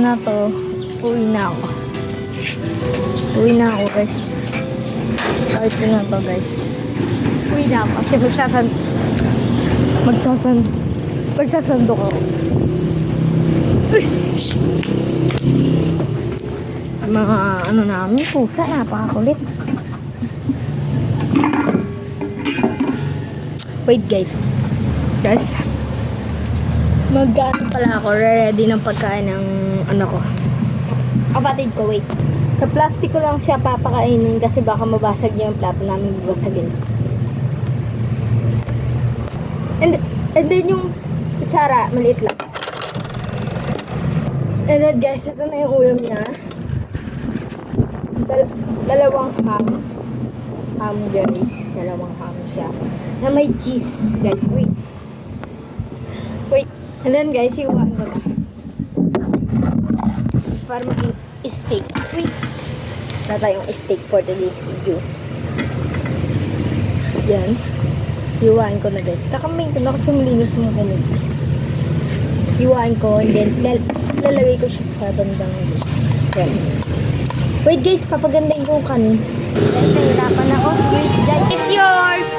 na to, uwi na ako. Uwi na ako, guys. Kahit na to, guys. Uwi na ako kasi magsasandok ako. Mga ano namin, pusa, napakakulit. Wait, guys. Mag-ano pala ako, ready ng pagkain ng ano ko. Kapatid ko, wait. Sa plastic ko lang siya papakainin kasi baka mabasag niya yung plato namin, babasagin. And then yung kutsara, maliit lang. And then guys, ito na yung ulam niya. Dalawang ham. Ham, guys. Dalawang ham siya. Na may cheese, guys. Wait. And then guys, iwan ko na. Para maging steak. Wait. Na tayong steak for today's video. Yan. Iwan ko na, guys. Kakamain ko na kasi malinis mo kami. Iwan ko and then lalagay ko siya sa bandang yan. Wait guys, papagandahin ko yung kanin. Guys, nahirapan ako. Wait guys, it's yours!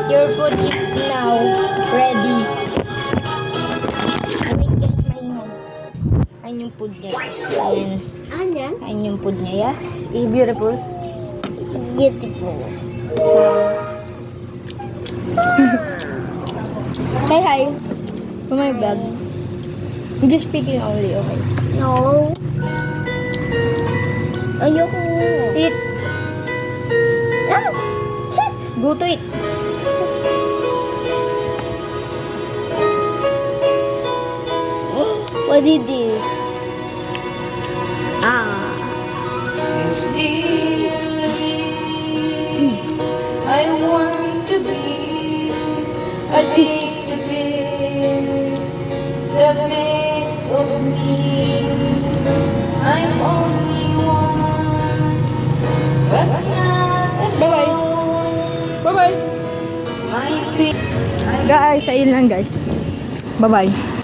Your food is now ready. Wait guys, maingay. Ayan yung food niya guys. Ayan yung food niya. Yes, beautiful. Beautiful. Say hi to my vlog. English speaking only, okay? No. Ayoko. Eat. Ah. Go to it. What is this? Ah. I want to be addicted with the best of me. I'm only one, but not alone. Bye-bye. My feet. Guys, ayun lang guys. Bye-bye.